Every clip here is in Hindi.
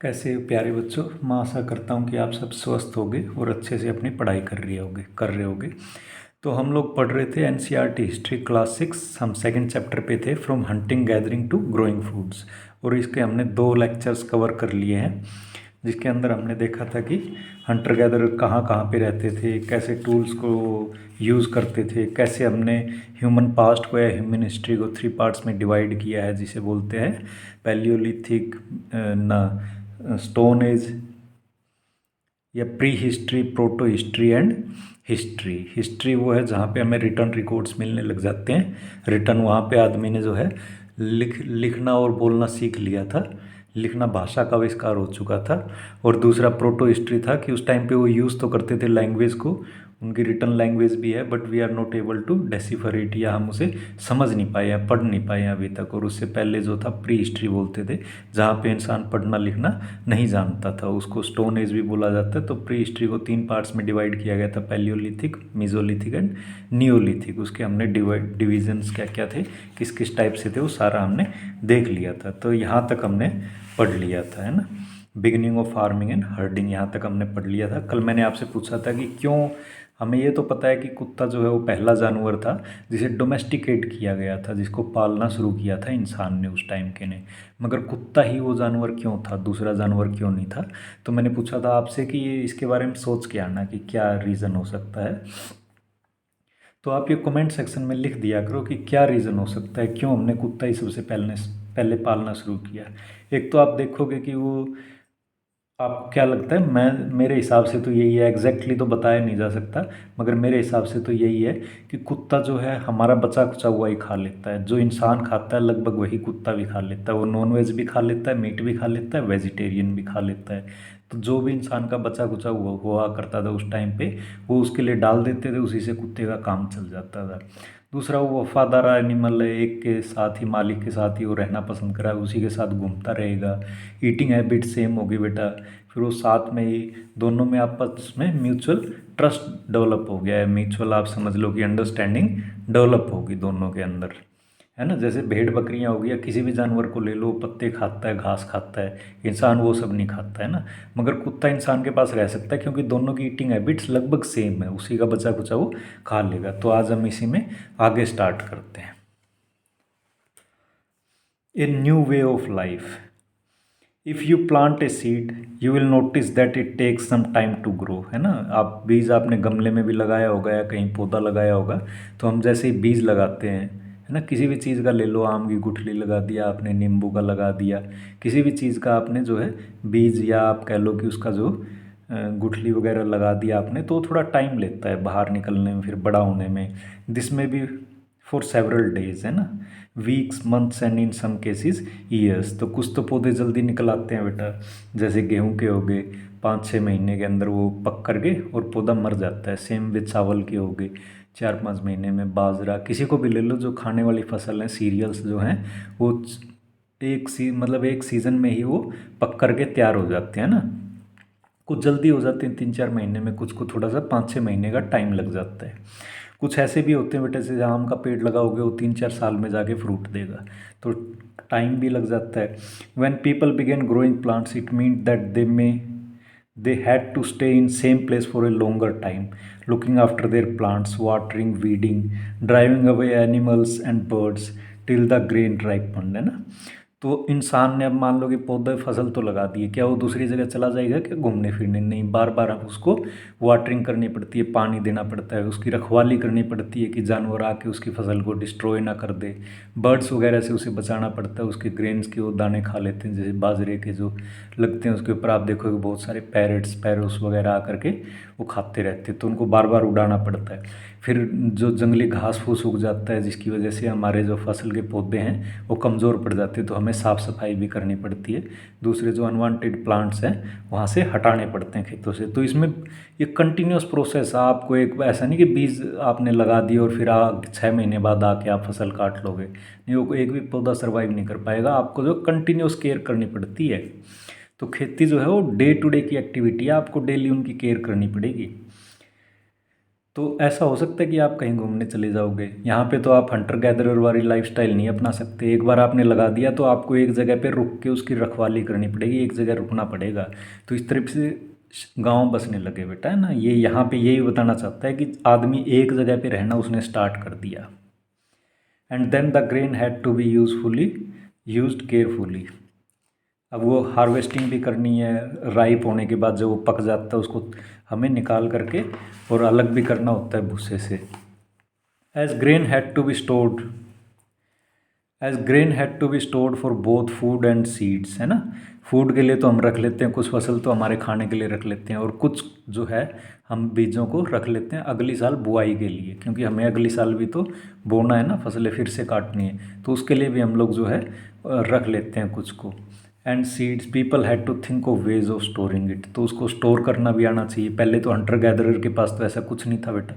कैसे हो प्यारे बच्चों। मैं आशा करता हूँ कि आप सब स्वस्थ होगे और अच्छे से अपनी पढ़ाई कर रहे होगे। तो हम लोग पढ़ रहे थे एनसीईआरटी हिस्ट्री क्लास 6। हम सेकंड चैप्टर पे थे, from hunting gathering to growing foods. और इसके हमने 2 लेक्चर्स कवर कर लिए हैं, जिसके अंदर हमने देखा था कि हंटर गैदर कहाँ कहाँ पे रहते थे, कैसे टूल्स को यूज़ करते थे, कैसे हमने ह्यूमन पास्ट को या ह्यूमन हिस्ट्री को 3 पार्ट्स में डिवाइड किया है, जिसे बोलते हैं पैलियोलिथिक, ना स्टोन एज या pre history, proto history and history. History वो है जहाँ पे हमें रिटर्न रिकॉर्ड्स मिलने लग जाते हैं। रिटर्न वहाँ पे आदमी ने जो है लिखना और बोलना सीख लिया था, लिखना भाषा का आविष्कार हो चुका था। और दूसरा प्रोटो हिस्ट्री था कि उस टाइम पे वो यूज़ तो करते थे लैंग्वेज को, उनकी रिटर्न लैंग्वेज भी है, but we are not able to decipher it, या हम उसे समझ नहीं पाए या पढ़ नहीं पाए अभी तक। और उससे पहले जो था प्री हिस्ट्री बोलते थे, जहाँ पे इंसान पढ़ना लिखना नहीं जानता था, उसको स्टोन एज भी बोला जाता है। तो प्री हिस्ट्री को 3 पार्ट्स में डिवाइड किया गया था, पैलियोलिथिक, मीजोलिथिक एंड नियोलिथिक। उसके हमने डिविजन्स क्या क्या थे, किस किस टाइप से थे, वो सारा हमने देख लिया था। तो यहाँ तक हमने पढ़ लिया था, है ना। Beginning of farming and herding यहाँ तक हमने पढ़ लिया था। कल मैंने आपसे पूछा था कि क्यों, हमें ये तो पता है कि कुत्ता जो है वो पहला जानवर था जिसे डोमेस्टिकेट किया गया था, जिसको पालना शुरू किया था इंसान ने उस टाइम के ने, मगर कुत्ता ही वो जानवर क्यों था, दूसरा जानवर क्यों नहीं था। तो मैंने पूछा था आपसे कि ये इसके बारे में सोच के आना कि क्या रीज़न हो सकता है। तो आप ये कमेंट सेक्शन में लिख दिया करो कि क्या रीज़न हो सकता है, क्यों हमने कुत्ता ही सबसे पहले पालना शुरू किया। एक तो आप देखोगे कि वो, आपको क्या लगता है, मैं मेरे हिसाब से तो यही है, एग्जैक्टली तो बताया नहीं जा सकता, मगर मेरे हिसाब से तो यही है कि कुत्ता जो है हमारा बचा कुचा हुआ ही खा लेता है। जो इंसान खाता है लगभग वही कुत्ता भी खा लेता है। वो नॉन वेज भी खा लेता है, मीट भी खा लेता है, वेजिटेरियन भी खा लेता है। तो जो भी इंसान का बचा कुचा हुआ करता था उस टाइम पे, वो उसके लिए डाल देते थे, उसी से कुत्ते का काम चल जाता था। दूसरा, वो वफादार एनिमल है, एक के साथ ही, मालिक के साथ ही वो रहना पसंद करा है, उसी के साथ घूमता रहेगा। ईटिंग हैबिट सेम होगी बेटा, फिर वो साथ में ही, दोनों में आपस में म्यूचुअल ट्रस्ट डेवलप हो गया है। म्यूचुअल आप समझ लो कि अंडरस्टैंडिंग डेवलप होगी दोनों के अंदर, है ना। जैसे भेड़ बकरियां हो गई या किसी भी जानवर को ले लो, पत्ते खाता है, घास खाता है, इंसान वो सब नहीं खाता है ना। मगर कुत्ता इंसान के पास रह सकता है क्योंकि दोनों की ईटिंग हैबिट्स लगभग सेम है, उसी का बचा कुचा वो खा लेगा। तो आज हम इसी में आगे स्टार्ट करते हैं। A new way of life. If you plant a seed you will notice that it takes some time to grow, है ना। आप बीज आपने गमले में भी लगाया होगा या कहीं पौधा लगाया होगा, तो हम जैसे ही बीज लगाते हैं, है ना, किसी भी चीज़ का ले लो, आम की गुठली लगा दिया आपने, नींबू का लगा दिया, किसी भी चीज़ का आपने जो है बीज, या आप कह लो कि उसका जो गुठली वगैरह लगा दिया आपने, तो थोड़ा टाइम लेता है बाहर निकलने में, फिर बड़ा होने में। दिस में भी फॉर सेवरल डेज, है ना, weeks, months and in some cases years. तो कुछ तो पौधे जल्दी निकल आते हैं बेटा, जैसे गेहूं के हो गए, 5-6 महीने के अंदर वो पक कर गए और पौधा मर जाता है। सेम विद चावल के हो गए, 4-5 महीने में। बाजरा, किसी को भी ले लो, जो खाने वाली फसल है, सीरियल्स जो हैं, वो मतलब एक सीज़न में ही वो पक कर के तैयार हो जाते हैं ना। कुछ जल्दी हो जाते हैं 3-4 महीने में, कुछ को थोड़ा सा 5-6 महीने का टाइम लग जाता है। कुछ ऐसे भी होते हैं बेटे, जैसे आम का पेड़ लगाओगे वो 3-4 साल में जाके फ्रूट देगा, तो टाइम भी लग जाता है। When people began growing plants it mean that they had to stay in same place for a longer time, looking after their plants, watering, weeding, driving away animals and birds till the grain ripen, है ना। तो इंसान ने अब मान लो कि पौधे फसल तो लगा दिए, क्या वो दूसरी जगह चला जाएगा क्या घूमने फिरने? नहीं, बार बार अब उसको वाटरिंग करनी पड़ती है, पानी देना पड़ता है, उसकी रखवाली करनी पड़ती है कि जानवर आके उसकी फसल को डिस्ट्रॉय ना कर दे। बर्ड्स वगैरह से उसे बचाना पड़ता है, उसके ग्रेन्स के वो दाने खा लेते हैं, जैसे बाजरे के जो लगते हैं उसके ऊपर आप देखोगे बहुत सारे पैरोस वगैरह आकर के वो खाते रहते हैं, तो उनको बार बार उड़ाना पड़ता है। फिर जो जंगली घास फूस उग जाता है, जिसकी वजह से हमारे जो फसल के पौधे हैं वो कमज़ोर पड़ जाते हैं, तो हमें साफ़ सफाई भी करनी पड़ती है। दूसरे जो अनवांटेड प्लांट्स हैं वहाँ से हटाने पड़ते हैं खेतों से। तो इसमें ये कंटिन्यूस प्रोसेस है। आपको एक ऐसा नहीं कि बीज आपने लगा दिए और फिर 6 महीने बाद आके आप फसल काट लोगे, नहीं, वो एक भी पौधा सर्वाइव नहीं कर पाएगा। आपको जो कंटिन्यूस केयर करनी पड़ती है। तो खेती जो है वो डे टू डे की एक्टिविटी है, आपको डेली उनकी केयर करनी पड़ेगी। तो ऐसा हो सकता है कि आप कहीं घूमने चले जाओगे, यहाँ पे तो आप हंटर गैदरर वाली लाइफस्टाइल नहीं अपना सकते। एक बार आपने लगा दिया तो आपको एक जगह पे रुक के उसकी रखवाली करनी पड़ेगी, एक जगह रुकना पड़ेगा। तो इस तरह से गांव बसने लगे बेटा, है ना। ये यहाँ पे यही बताना चाहता है कि आदमी एक जगह पे रहना उसने स्टार्ट कर दिया। And then the grain had to be usefully used carefully. अब वो हार्वेस्टिंग भी करनी है, राइप होने के बाद जब वो पक जाता है उसको हमें निकाल करके और अलग भी करना होता है भूसे से। As grain had to be stored as grain had to be stored for both food and seeds, है ना। फूड के लिए तो हम रख लेते हैं, कुछ फसल तो हमारे खाने के लिए रख लेते हैं, और कुछ जो है हम बीजों को रख लेते हैं अगली साल बुआई के लिए, क्योंकि हमें अगली साल भी तो बोना है ना, फसलें फिर से काटनी है, तो उसके लिए भी हम लोग जो है रख लेते हैं कुछ को। And seeds people had to think of ways of storing it, तो उसको स्टोर करना भी आना चाहिए। पहले तो हंटर गैदरर के पास तो ऐसा कुछ नहीं था बेटा,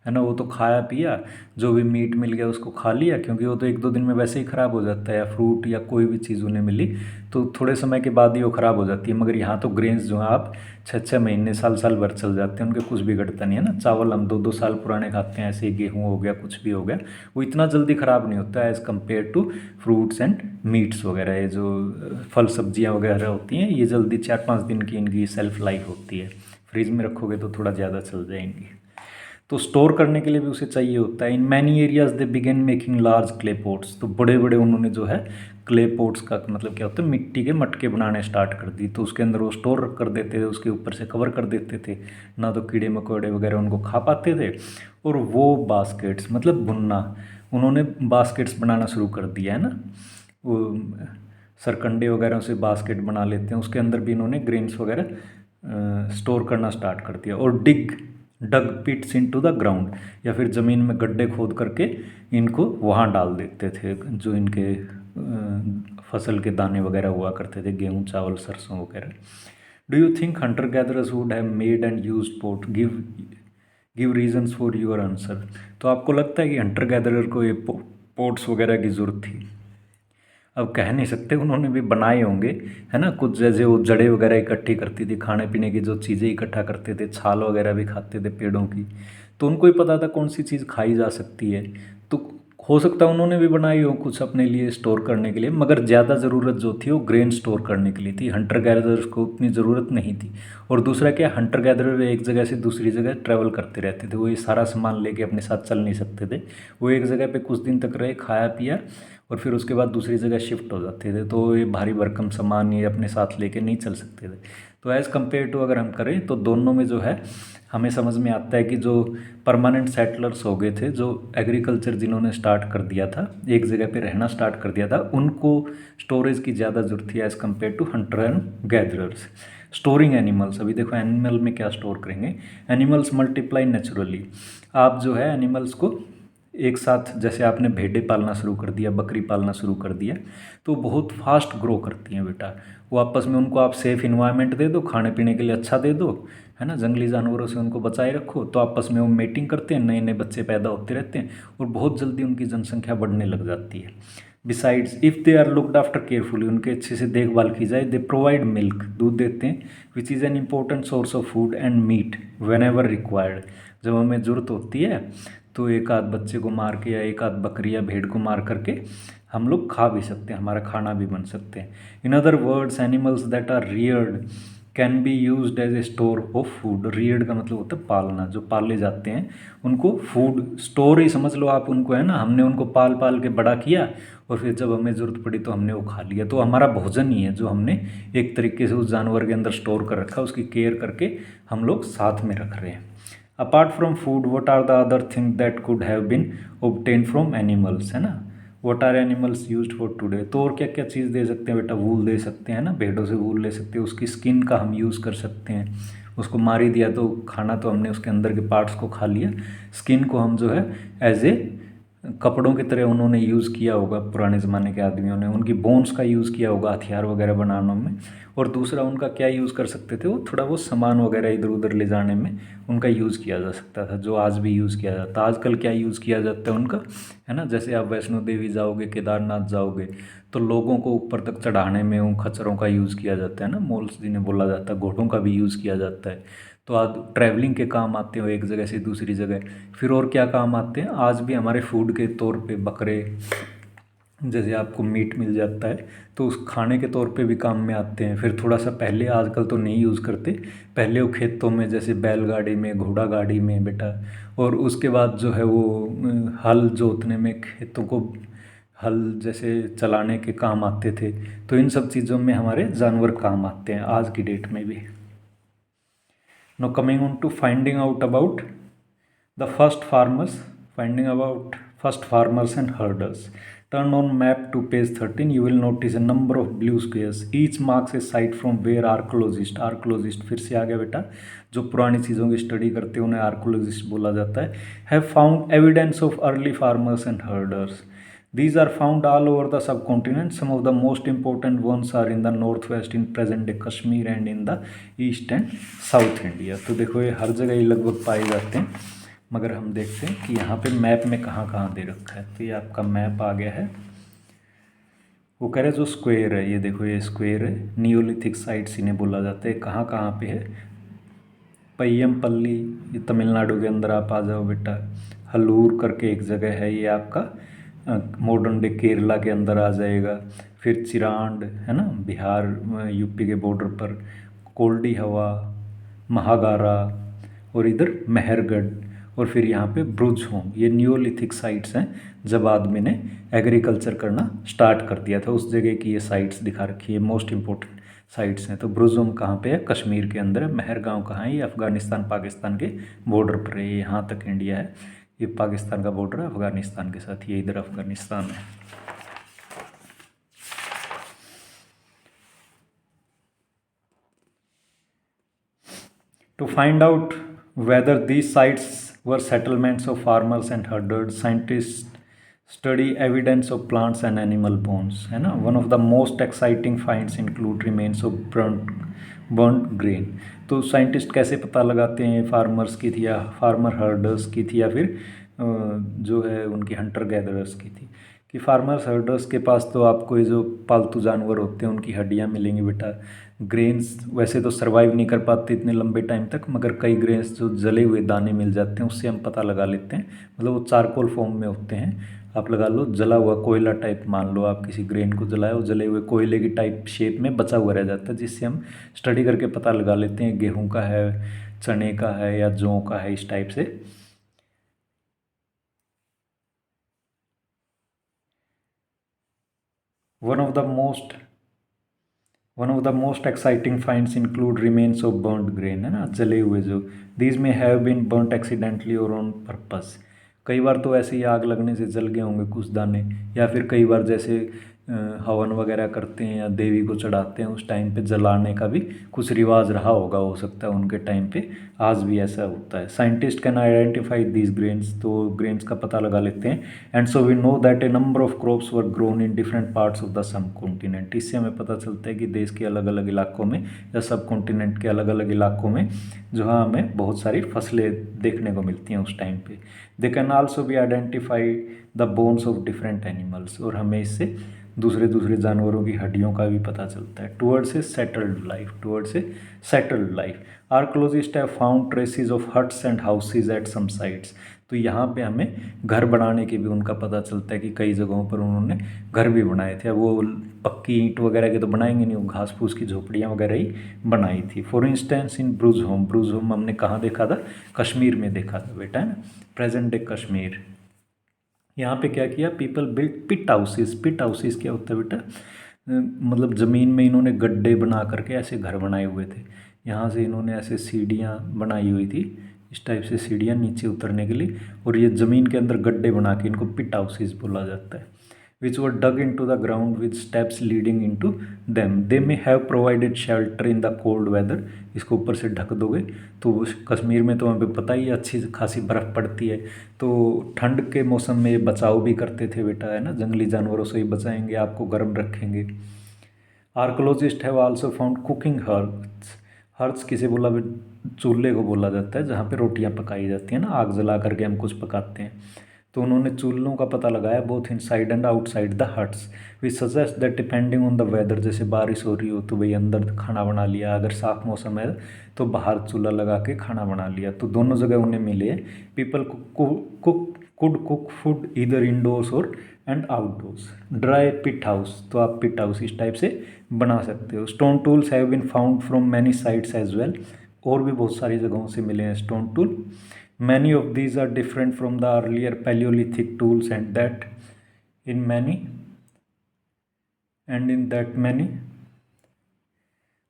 है ना। वो तो खाया पिया, जो भी मीट मिल गया उसको खा लिया, क्योंकि वो तो एक दो दिन में वैसे ही ख़राब हो जाता है, या फ्रूट या कोई भी चीज़ उन्हें मिली तो थोड़े समय के बाद ही वो ख़राब हो जाती है। मगर यहाँ तो ग्रेन्स जो हैं आप 6-6 महीने साल साल भर चल जाते हैं, उनके कुछ बिगड़ता नहीं है ना। चावल हम 2-2 साल पुराने खाते हैं, ऐसे ही गेहूँ हो गया, कुछ भी हो गया, वो इतना जल्दी ख़राब नहीं होता है as compare to fruits and meats वगैरह। ये जो फल सब्जियाँ वगैरह होती हैं, ये जल्दी 4-5 दिन की इनकी सेल्फ लाइफ होती है, फ्रिज में रखोगे तो थोड़ा ज़्यादा चल जाएंगी। तो स्टोर करने के लिए भी उसे चाहिए होता है। In many areas they began making large clay pots, तो बड़े बड़े उन्होंने जो है क्ले पॉट्स का मतलब क्या होता है, मिट्टी के मटके बनाने स्टार्ट कर दी। तो उसके अंदर वो स्टोर कर देते थे, उसके ऊपर से कवर कर देते थे, ना तो कीड़े मकोड़े वगैरह उनको खा पाते थे। और वो बास्केट्स मतलब बुनना, उन्होंने बास्केट्स बनाना शुरू कर दिया, है ना। वो सरकंडे वगैरह से बास्केट बना लेते हैं, उसके अंदर भी इन्होंने ग्रेन्स वगैरह स्टोर करना स्टार्ट कर दिया। और डग पिट्स इनटू द ग्राउंड, या फिर ज़मीन में गड्ढे खोद करके इनको वहाँ डाल देते थे, जो इनके फसल के दाने वगैरह हुआ करते थे, गेहूँ चावल सरसों वगैरह। Do you think Hunter gatherers would have made and use port? Give reasons for your answer. तो आपको लगता है कि हंटर गैदरर को ये पोर्ट्स वगैरह की ज़रूरत थी? अब कह नहीं सकते, उन्होंने भी बनाए होंगे, है ना। कुछ जैसे वो जड़ें वगैरह इकट्ठी करती थी, खाने पीने की जो चीज़ें इकट्ठा करते थे, छाल वगैरह भी खाते थे पेड़ों की, तो उनको ही पता था कौन सी चीज़ खाई जा सकती है। तो हो सकता है उन्होंने भी बनाई हो कुछ अपने लिए स्टोर करने के लिए, मगर ज़्यादा ज़रूरत जो थी वो ग्रेन स्टोर करने के लिए थी, हंटर गैदरर्स को उतनी ज़रूरत नहीं थी। और दूसरा क्या, हंटर गैदरर एक जगह से दूसरी जगह ट्रैवल करते रहते थे, वो ये सारा सामान लेके अपने साथ चल नहीं सकते थे। वो एक जगह पे कुछ दिन तक रहे, खाया पिया, और फिर उसके बाद दूसरी जगह शिफ्ट हो जाते थे, तो ये भारी भरकम सामान ये अपने साथ लेके नहीं चल सकते थे। तो एज़ कम्पेयर टू अगर हम करें तो दोनों में जो है हमें समझ में आता है कि जो परमानेंट सेटलर्स हो गए थे, जो एग्रीकल्चर जिन्होंने स्टार्ट कर दिया था, एक जगह पे रहना स्टार्ट कर दिया था, उनको स्टोरेज की ज़्यादा जरूरत थी as compare to hunter and gatherers. Storing animals, अभी देखो एनिमल में क्या स्टोर करेंगे। एनिमल्स मल्टीप्लाई नेचुरली, आप जो है एनिमल्स को एक साथ, जैसे आपने भेड़ें पालना शुरू कर दिया, बकरी पालना शुरू कर दिया, तो बहुत फास्ट ग्रो करती हैं बेटा। वो आपस में, उनको आप सेफ़ इन्वायरमेंट दे दो, खाने पीने के लिए अच्छा दे दो, है ना, जंगली जानवरों से उनको बचाए रखो, तो आपस में वो मेटिंग करते हैं, नए नए बच्चे पैदा होते रहते हैं, और बहुत जल्दी उनकी जनसंख्या बढ़ने लग जाती है। Besides if they are looked after carefully, उनके अच्छे से देखभाल की जाए, दे प्रोवाइड मिल्क, दूध देते हैं, which is an important source of food and meat whenever required, जब हमें ज़रूरत होती है तो एक आध बच्चे को मार के या एक आध बकरी या भेड़ को मार करके हम लोग खा भी सकते हैं, हमारा खाना भी बन सकते हैं। In other words animals that are reared can be used as a store of food. Reared का मतलब होता है पालना, जो पाले जाते हैं उनको फूड स्टोर ही समझ लो आप उनको, है ना। हमने उनको पाल पाल के बड़ा किया, और फिर जब हमें ज़रूरत पड़ी तो हमने वो खा लिया, तो हमारा भोजन ही है जो हमने एक तरीके से उस जानवर के अंदर स्टोर कर रखा, उसकी केयर करके हम लोग साथ में रख रहे हैं। Apart from food what are the other thing that could have been obtain from animals, है ना। What are animals used for today, तो और क्या क्या चीज़ दे सकते हैं बेटा, वूल दे सकते हैं ना, भेड़ों से वूल ले सकते हैं, उसकी स्किन का हम यूज़ कर सकते हैं। उसको मार ही दिया तो खाना तो हमने उसके अंदर के पार्ट्स को खा लिया, स्किन को हम जो है एज ए कपड़ों की तरह उन्होंने यूज़ किया होगा, पुराने ज़माने के आदमियों ने उनकी बोन्स का यूज़ किया होगा हथियार वगैरह बनाने में। और दूसरा उनका क्या यूज़ कर सकते थे, वो थोड़ा वो सामान वगैरह इधर उधर ले जाने में उनका यूज़ किया जा सकता था, जो आज भी यूज़ किया जाता है। आजकल क्या यूज़ किया जाता है उनका, है ना। जैसे आप वैष्णो देवी जाओगे, केदारनाथ जाओगे, तो लोगों को ऊपर तक चढ़ाने में उन खच्चरों का यूज़ किया जाता है ना, मोल्स जिन्हें बोला जाता है, घोड़ों का भी यूज़ किया जाता है। तो आज ट्रैवलिंग के काम आते हो एक जगह से दूसरी जगह। फिर और क्या काम आते हैं, आज भी हमारे फूड के तौर पे बकरे, जैसे आपको मीट मिल जाता है तो उस खाने के तौर पे भी काम में आते हैं। फिर थोड़ा सा पहले, आजकल तो नहीं यूज़ करते, पहले वो खेतों में जैसे बैलगाड़ी में, घोड़ा गाड़ी में बेटा, और उसके बाद जो है वो हल जोतने में, खेतों को हल जैसे चलाने के काम आते थे। तो इन सब चीज़ों में हमारे जानवर काम आते हैं आज की डेट में भी। Now coming on to finding out about the first farmers, finding about first farmers and herders. Turn on map to page 13. You will notice a number of blue squares. Each marks a site from where archaeologist फिर से आ गया बेटा, जो पुरानी चीज़ों की स्टडी करते हैं उन्हें आर्कोलॉजिस्ट बोला जाता है, have found evidence of early farmers and herders. These are found all over the subcontinent. Some of the most important ones are in the northwest in present day Kashmir and in the east and south India. तो देखो ये हर जगह ही लगभग पाए जाते हैं, मगर हम देखते हैं कि यहाँ पे मैप में कहाँ कहाँ दे रखा है। तो ये आपका मैप आ गया है, वो कह रहे हैं जो स्क्वायर है, ये देखो ये स्क्वायर है, नियोलिथिक साइट्स इन्हें बोला जाता है। कहाँ कहाँ पे है, पय्यमपल्ली, ये तमिलनाडु के अंदर आप आ जाओ बेटा। हलूर करके एक जगह है, ये आपका मॉडर्न डे केरला के अंदर आ जाएगा। फिर चिरांड है ना, बिहार यूपी के बॉर्डर पर, कोल्डी हवा, महागारा, और इधर मेहरगढ़, और फिर यहाँ पे ब्रुज होम। ये न्यूलिथिक साइट्स हैं, जब आदमी ने एग्रीकल्चर करना स्टार्ट कर दिया था उस जगह की ये साइट्स दिखा रखी है, मोस्ट इंपॉर्टेंट साइट्स हैं। तो ब्रुज होम कहाँ पे है, कश्मीर के अंदर है। मेहरगाँव कहाँ है, ये अफ़गानिस्तान पाकिस्तान के बॉर्डर पर है, यहाँ तक इंडिया है, ये पाकिस्तान का बॉर्डर है अफ़गानिस्तान के साथ, ये इधर अफ़गानिस्तान है। To find out whether these sites were settlements of farmers and herders, scientists study evidence of plants and animal bones, है ना। One of the most exciting finds include remains of burnt grain. तो साइंटिस्ट कैसे पता लगाते हैं फार्मर्स की थी या फार्मर हर्डर्स की थी या फिर जो है उनकी हंटर गैदरर्स की थी, कि फार्मर्स हर्डर्स के पास तो आपको ये जो पालतू जानवर होते हैं उनकी हड्डियाँ मिलेंगी बेटा। ग्रेन्स वैसे तो सर्वाइव नहीं कर पाते इतने लंबे टाइम तक, मगर कई ग्रेन्स जो जले हुए दाने मिल जाते हैं उससे हम पता लगा लेते हैं, मतलब वो चारकोल फॉर्म में होते हैं। आप लगा लो जला हुआ कोयला टाइप, मान लो आप किसी ग्रेन को जलाए, वो जले हुए कोयले की टाइप शेप में बचा हुआ रह जाता है, जिससे हम स्टडी करके पता लगा लेते हैं गेहूँ का है, चने का है या जौ का है, इस टाइप से। One of the most exciting finds include remains of burnt grain, है ना, जले हुए जो। These may have been burnt accidentally or on purpose. कई बार तो ऐसे ही आग लगने से जल गए होंगे कुछ दाने, या फिर कई बार जैसे हवन वगैरह करते हैं या देवी को चढ़ाते हैं उस टाइम पे जलाने का भी कुछ रिवाज रहा होगा, हो सकता है उनके टाइम पे, आज भी ऐसा होता है। Scientist can identify these grains, तो ग्रेन्स का पता लगा लेते हैं। And so we know that a number of crops were grown in different parts of the subcontinent. इससे हमें पता चलता है कि देश के अलग अलग इलाकों में या सब कॉन्टिनेंट के अलग अलग इलाकों में जो है हमें बहुत सारी फसलें देखने को मिलती हैं उस टाइम पे। They can also be identify the bones of different animals, और हमें इससे दूसरे दूसरे जानवरों की हड्डियों का भी पता चलता है। Towards a settled life archaeologist have found traces of huts and houses at some sites. तो यहाँ पे हमें घर बनाने के भी उनका पता चलता है कि कई जगहों पर उन्होंने घर भी बनाए थे। अब वो पक्की ईंट वगैरह के तो बनाएंगे नहीं, वो घास फूस की झोपड़ियाँ वगैरह ही बनाई थी। फॉर इंस्टेंस इन ब्रुज होम हमने कहाँ देखा था, कश्मीर में देखा था बेटा, है ना, प्रेजेंट डे कश्मीर। यहाँ पे क्या किया, पीपल बिल्ट पिट हाउसेस। पिट हाउसेस क्या होता है बेटा, मतलब ज़मीन में इन्होंने गड्ढे बना करके ऐसे घर बनाए हुए थे। यहाँ से इन्होंने ऐसे सीढ़ियाँ बनाई हुई थी, इस टाइप से सीढ़ियाँ नीचे उतरने के लिए, और ये ज़मीन के अंदर गड्ढे बना के इनको पिट हाउसेस बोला जाता है। which were dug into the ground with steps leading into them. They may have provided shelter in the cold weather. इसको ऊपर से ढक दोगे तो कश्मीर में तो हमें पता ही अच्छी खासी बर्फ़ पड़ती है, तो ठंड के मौसम में बचाव भी करते थे बेटा, है ना, जंगली जानवरों से ही बचाएंगे, आपको गर्म रखेंगे। Archaeologist have also found cooking hearths. Hearths किसे बोला, चूल्हे को बोला जाता है जहाँ पे रोटियाँ पकाई जाती हैं ना, आग जला करके हम कुछ पकाते हैं। तो उन्होंने चूल्हों का पता लगाया both inside and outside the huts, we suggest that depending on the weather, जैसे बारिश हो रही हो तो भाई अंदर खाना बना लिया, अगर साफ मौसम है तो बाहर चूल्हा लगा के खाना बना लिया। तो दोनों जगह उन्हें मिले। पीपल कुड कुक फूड इधर इंडोर्स और and outdoors. Dry pit house, तो आप पिट हाउस इस टाइप से बना सकते हो। Stone tools have been found from many sites as well, और भी बहुत सारी जगहों से मिले हैं stone tool. Many of these are different from the earlier palaeolithic tools and that in many and in that many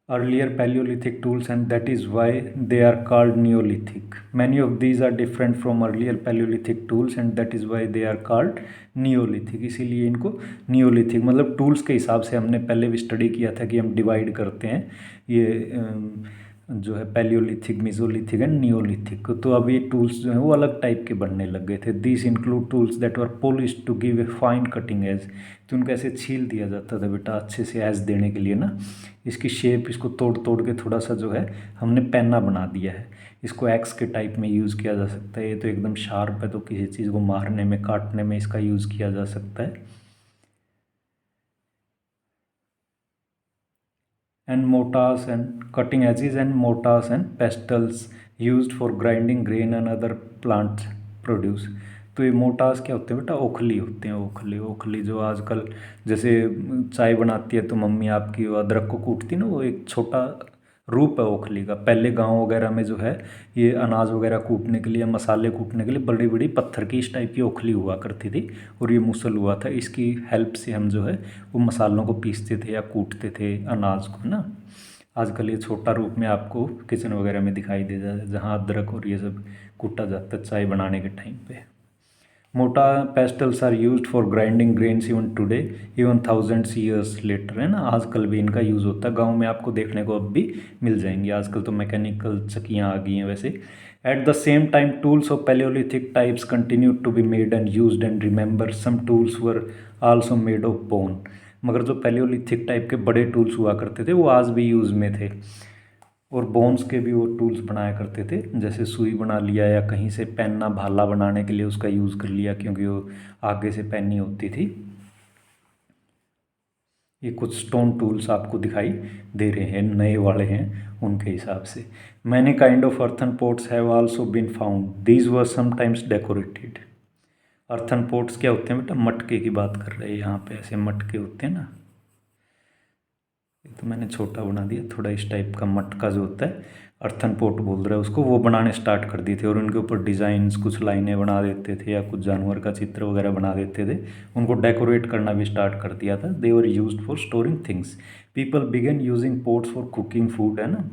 earlier Paleolithic tools, and that is why they are called Neolithic. Many of these are different from earlier Paleolithic tools and that is why they are called Neolithic. इसीलिए इनको Neolithic, मतलब टूल्स के हिसाब से हमने पहले भी स्टडी किया था कि हम डिवाइड करते हैं ये जो है पैलियोलिथिक, मिजोलिथिक एंड नियोलिथिक। तो अब ये टूल्स जो हैं वो अलग टाइप के बनने लग गए थे। This include tools that were polished to give a fine cutting edge, तो उनको ऐसे छील दिया जाता था बेटा अच्छे से एज देने के लिए ना, इसकी शेप, इसको तोड़ तोड़ के थोड़ा सा जो है हमने पेन्ना बना दिया है। इसको एक्स के टाइप में यूज़ किया जा सकता है। ये तो एकदम शार्प है तो किसी चीज़ को मारने में, काटने में इसका यूज़ किया जा सकता है। and mortars and cutting edges and mortars and pestles used for grinding grain and other plant produce। तो ये मोटार्स क्या होते हैं बेटा? ओखली होते हैं। ओखली, ओखली जो आजकल जैसे चाय बनाती है तो मम्मी आपकी वो अदरक को कूटती ना, वो एक छोटा रूप है ओखली का। पहले गांव वगैरह में जो है ये अनाज वगैरह कूटने के लिए, मसाले कूटने के लिए बड़ी बड़ी पत्थर की इस टाइप की ओखली हुआ करती थी और ये मुसल हुआ था। इसकी हेल्प से हम जो है वो मसालों को पीसते थे या कूटते थे अनाज को ना। आजकल ये छोटा रूप में आपको किचन वगैरह में दिखाई दे जाए जहाँ अदरक और ये सब कूटा जाता है चाय बनाने के टाइम पे। Mortar pestles are used for grinding grains even today, even thousands years later, है ना। आजकल भी इनका यूज़ होता है, गांव में आपको देखने को अब भी मिल जाएंगी। आजकल तो मैकेनिकल चक्कियाँ आ गई हैं वैसे। At the same time tools of palaeolithic types continue to be made and used and remember some tools were also made of bone. मगर जो पैलियोलिथिक टाइप के बड़े टूल्स हुआ करते थे वो आज भी यूज़ में थे, और बोन्स के भी वो टूल्स बनाया करते थे। जैसे सुई बना लिया या कहीं से पेन्ना भाला बनाने के लिए उसका यूज़ कर लिया, क्योंकि वो आगे से पेन्नी होती थी। ये कुछ स्टोन टूल्स आपको दिखाई दे रहे हैं, नए वाले हैं उनके हिसाब से। Many kind of earthen pots have also been found, these were sometimes decorated. Earthen pots क्या होते हैं बेटा? मटके की बात कर रहे हैं यहाँ पे, ऐसे मटके होते हैं ना। तो मैंने छोटा बना दिया थोड़ा, इस टाइप का मटका जो होता है अर्थन पोट बोल रहा है उसको, वो बनाने स्टार्ट कर दिए थे। और उनके ऊपर डिज़ाइंस, कुछ लाइनें बना देते थे या कुछ जानवर का चित्र वगैरह बना देते थे, उनको डेकोरेट करना भी स्टार्ट कर दिया था। They were used for storing things. People began using pots for cooking food, है ना।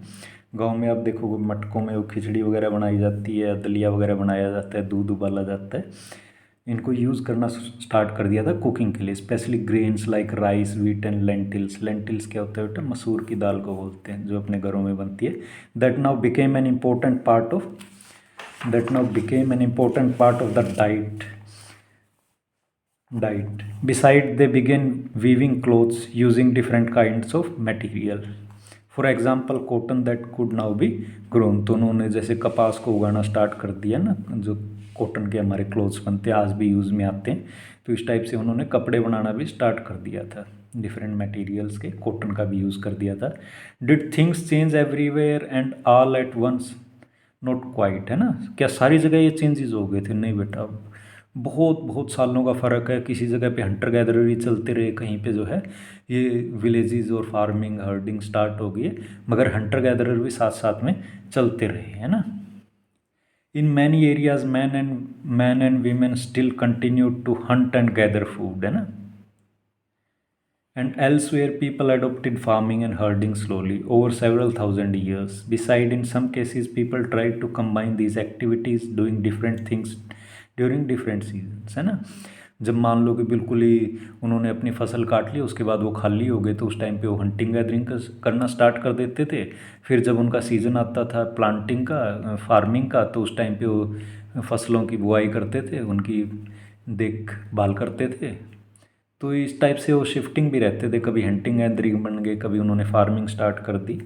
गाँव में आप देखोगे मटकों में वो खिचड़ी वगैरह बनाई जाती है, दलिया वगैरह बनाया जाता है, दूध उबाला जाता है। इनको यूज़ करना स्टार्ट कर दिया था कुकिंग के लिए, specially grains like rice, wheat and lentils. Lentils क्या होता है बेटा? मसूर की दाल को बोलते हैं, जो अपने घरों में बनती है। That now became an important part of the diet. Beside they began weaving clothes using different kinds of material. For example cotton that could now be grown. तो उन्होंने जैसे कपास को उगाना स्टार्ट कर दिया ना, जो कॉटन के हमारे क्लोथ्स बनते हैं आज भी यूज़ में आते हैं, तो इस टाइप से उन्होंने कपड़े बनाना भी स्टार्ट कर दिया था। डिफरेंट मटेरियल्स के कॉटन का भी यूज़ कर दिया था। Did things change everywhere and all at once? Not quite, है ना। क्या सारी जगह ये चेंजेस हो गए थे? नहीं बेटा, बहुत बहुत सालों का फ़र्क है। किसी जगह पे हंटर गैदरर भी चलते रहे, कहीं पे जो है ये विलेजेस और फार्मिंग हर्डिंग स्टार्ट हो गई है, मगर हंटर गैदरर भी साथ साथ में चलते रहे, है ना। In many areas men and women still continue to hunt and gather food, है ना। And elsewhere people adopted farming and herding slowly over several thousand years. Beside, in some cases people tried to combine these activities doing different things during different seasons, है ना। जब मान लो कि बिल्कुल ही उन्होंने अपनी फसल काट ली, उसके बाद वो खाली हो गए, तो उस टाइम पे वो हंटिंग गैदरिंग करना स्टार्ट कर देते थे। फिर जब उनका सीज़न आता था प्लांटिंग का, फार्मिंग का, तो उस टाइम पे वो फसलों की बुआई करते थे, उनकी देखभाल करते थे। तो इस टाइप से वो शिफ्टिंग भी रहते थे, कभी हंटिंग गैदरिंग बन गए, कभी उन्होंने फार्मिंग स्टार्ट कर दी।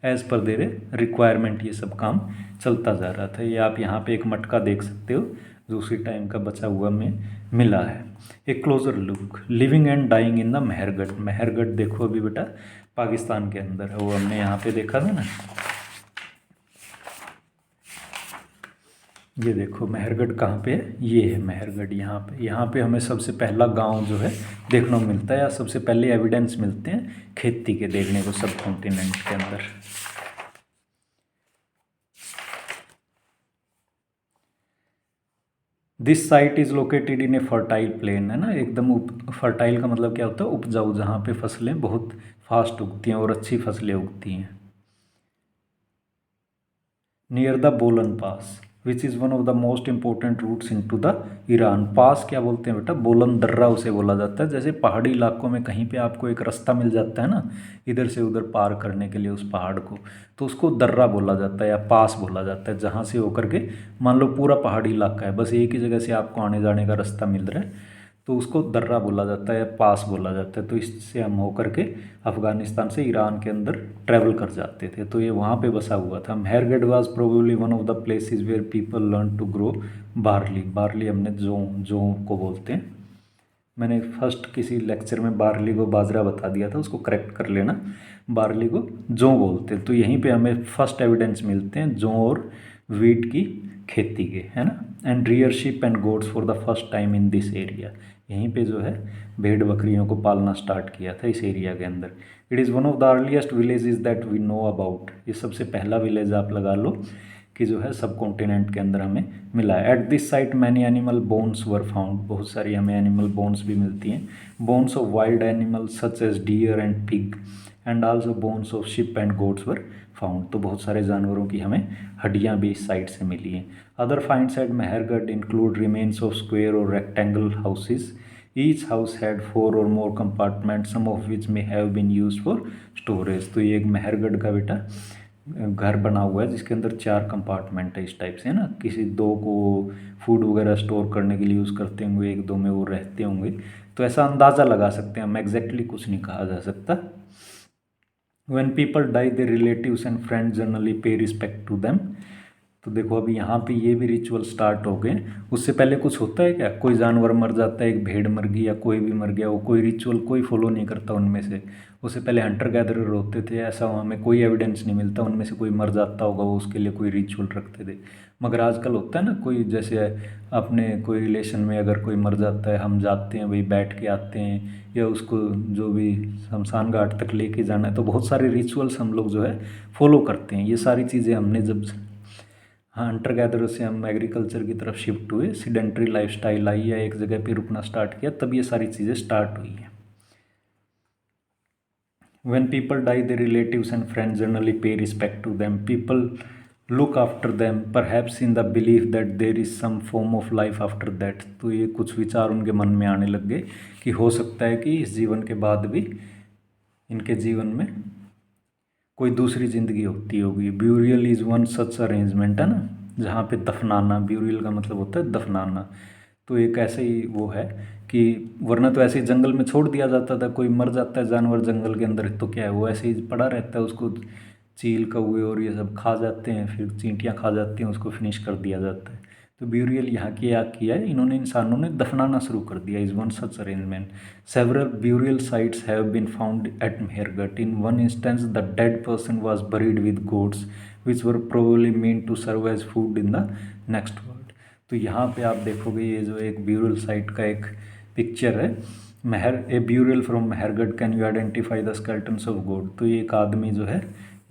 एज़ पर देयर रिक्वायरमेंट ये सब काम चलता जा रहा था। ये आप यहाँ पे एक मटका देख सकते हो, जो उसी टाइम का बचा हुआ में मिला है। एक closer look, living and dying in the Mehrgarh. Mehrgarh देखो अभी बेटा पाकिस्तान के अंदर है, वो हमने यहाँ पे देखा था ना। ये देखो मेहरगढ़ कहाँ पे है, ये है मेहरगढ़ यहाँ पे। यहाँ पे हमें सबसे पहला गांव जो है देखने को मिलता है, या सबसे पहले एविडेंस मिलते हैं खेती के देखने को सब कॉन्टिनेंट के अंदर। This site is located in A fertile plain, है ना, एकदम फर्टाइल का मतलब क्या होता है, उपजाऊ, जहाँ पे फसलें बहुत फास्ट उगती हैं और अच्छी फसलें उगती हैं। Near the Bolan pass which is one of the most important routes into the Iran. Pass क्या बोलते हैं बेटा, बोलन दर्रा उसे बोला जाता है। जैसे पहाड़ी इलाकों में कहीं पे आपको एक रास्ता मिल जाता है ना, इधर से उधर पार करने के लिए उस पहाड़ को, तो उसको दर्रा बोला जाता है या पास बोला जाता है। जहाँ से होकर के मान लो पूरा पहाड़ी इलाका है, बस एक ही जगह से आपको आने जाने का रास्ता मिल रहा है, तो उसको दर्रा बोला जाता है या पास बोला जाता है। तो इससे हम होकर के अफ़गानिस्तान से ईरान के अंदर ट्रैवल कर जाते थे। तो ये वहाँ पे बसा हुआ था। Mehrgarh was probably one of the places where people learn to grow barley. Barley हमने जौ को बोलते हैं। मैंने फर्स्ट किसी लेक्चर में बार्ली को बाजरा बता दिया था, उसको करेक्ट कर लेना। बार्ली को जौ बोलते हैं। तो यहीं पे हमें फर्स्ट एविडेंस मिलते हैं जौ और वीट की खेती के, है ना। And rear sheep and goats for the first time in this area. यहीं पे जो है भेड़ बकरियों को पालना स्टार्ट किया था इस एरिया के अंदर। It is one of the earliest villages that we know about. ये सबसे पहला विलेज आप लगा लो कि जो है सब कॉन्टिनेंट के अंदर हमें मिला है। At this site many animal bones were found. बहुत सारी हमें एनिमल बोन्स भी मिलती हैं। Bones of wild animals such as deer and pig and also bones of sheep and goats were found. तो बहुत सारे जानवरों की हमें हड्डियाँ भी इस साइट से मिली हैं। Other finds at Mehrgarh include remains of square और rectangle houses. Each house had 4 और more compartment, some of which may have been use for storage. तो ये एक मेहरगढ़ का बेटा घर बना हुआ है जिसके अंदर 4 कंपार्टमेंट है इस टाइप से, है ना। किसी 2 को फूड वगैरह स्टोर करने के लिए यूज़ करते होंगे, 1-2 में वो रहते होंगे। तो ऐसा अंदाज़ा लगा सकते हैं हम, एग्जैक्टली कुछ नहीं कहा जा सकता। When people die, their relatives and friends generally pay respect to them। तो देखो अभी यहाँ पे ये भी रिचुअल स्टार्ट हो गए। उससे पहले कुछ होता है क्या, कोई जानवर मर जाता है, एक भेड़ मर गई या कोई भी मर गया, वो कोई रिचुअल कोई फॉलो नहीं करता उनमें से। उससे पहले हंटर गैदरर होते थे, ऐसा हमें कोई एविडेंस नहीं मिलता उनमें से कोई मर जाता होगा वो उसके लिए कोई रिचुअल रखते थे। मगर आजकल होता है ना, कोई जैसे अपने कोई रिलेशन में अगर कोई मर जाता है, हम जाते हैं, वही बैठ के आते हैं, या उसको जो भी शमशान घाट तक लेके जाना है, तो बहुत सारे रिचुअल्स हम लोग जो है फॉलो करते हैं। ये सारी चीज़ें हमने जब हंटर गैदर से हम एग्रीकल्चर की तरफ शिफ्ट हुए, सीडेंट्री लाइफस्टाइल आई या एक जगह पे रुकना स्टार्ट किया, तब ये सारी चीज़ें स्टार्ट हुई हैं। When people die, their relatives and friends generally pay respect to them. People look after them, perhaps in the belief that there is some form of life after that। तो ये कुछ विचार उनके मन में आने लग गए कि हो सकता है कि इस जीवन के बाद भी इनके जीवन में कोई दूसरी ज़िंदगी होती होगी। Burial is one such arrangement, है ना, जहाँ पे दफनाना, ब्यूरियल का मतलब होता है दफनाना। तो एक ऐसे ही वो है कि वरना तो ऐसे ही जंगल में छोड़ दिया जाता था, कोई मर जाता है जानवर जंगल के अंदर तो क्या है, वो ऐसे ही पड़ा रहता है, उसको चील कौवे और ये सब खा जाते हैं, फिर चींटियाँ खा जाती हैं, उसको फिनिश कर दिया जाता है। तो ब्यूरियल यहाँ की क्या किया है इन्होंने, इंसानों ने दफनाना शुरू कर दिया। Is one such arrangement. Several burial sites have been found at Mehrgarh. In one instance the dead person was buried with goats which were probably mean to serve as food in the next world. तो यहाँ पे आप देखोगे ये जो एक ब्यूरियल साइट का एक पिक्चर है, a burial from Mehrgarh, can you identify the skeletons of god. तो ये एक आदमी जो है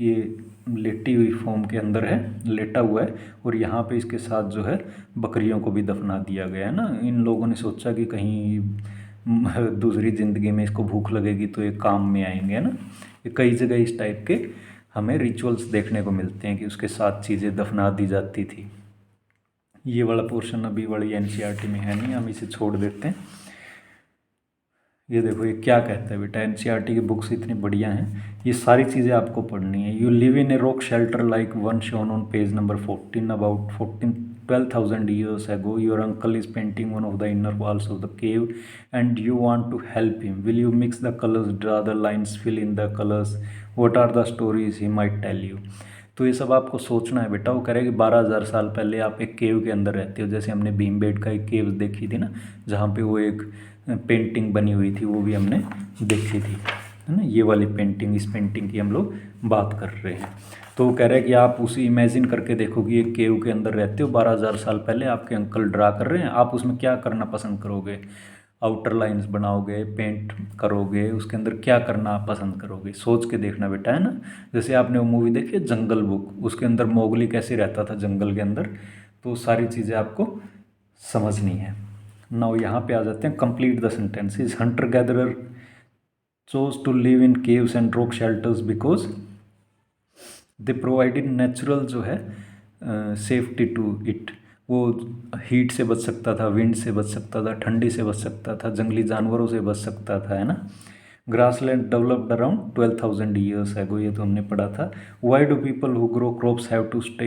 ये लेटी हुई फॉर्म के अंदर है, लेटा हुआ है, और यहाँ पे इसके साथ जो है बकरियों को भी दफना दिया गया है ना। इन लोगों ने सोचा कि कहीं दूसरी ज़िंदगी में इसको भूख लगेगी तो ये काम में आएंगे, है ना। ये कई जगह इस टाइप के हमें रिचुअल्स देखने को मिलते हैं कि उसके साथ चीज़ें दफना दी जाती थी। ये वाला पोर्शन अभी वाली एनसीईआरटी में है नहीं, हम इसे छोड़ देते हैं। ये देखो ये क्या कहता है बेटा, एनसीईआरटी की बुक्स इतनी बढ़िया हैं, ये सारी चीज़ें आपको पढ़नी है। You live in a rock shelter like one shown on page number 14 about 12,000 years ago your uncle is painting one of the inner walls of the cave and you want to help him. Will you mix the colors, draw the lines, fill in the colors? What are the stories he might tell you? तो ये सब आपको सोचना है बेटा। वो कह रहे हैं कि 12,000 साल पहले आप एक केव के अंदर रहते हो, जैसे हमने भीमबेटका एक केव देखी थी ना, जहाँ पे वो एक पेंटिंग बनी हुई थी, वो भी हमने देखी थी, है ना। ये वाली पेंटिंग, इस पेंटिंग की हम लोग बात कर रहे हैं। तो वो कह रहे हैं कि आप उसे इमेजिन करके देखो कि एक केव के अंदर रहते हो, 12,000 साल पहले आपके अंकल ड्रा कर रहे हैं, आप उसमें क्या करना पसंद करोगे? आउटर लाइंस बनाओगे, पेंट करोगे, उसके अंदर क्या करना आप पसंद करोगे? सोच के देखना बेटा, है ना। जैसे आपने वो मूवी देखी है जंगल बुक, उसके अंदर मोगली कैसे रहता था जंगल के अंदर, तो सारी चीज़ें आपको समझनी है। नाउ यहाँ पे आ जाते हैं, complete the sentences. Hunter gatherer chose to live in caves and rock shelters because they provided natural जो है सेफ्टी टू इट। वो हीट से बच सकता था, विंड से बच सकता था, ठंडी से बच सकता था, जंगली जानवरों से बच सकता था, है ना। Grassland developed around 12,000 years ago, ये तो हमने पढ़ा था। Why do people who grow crops have to stay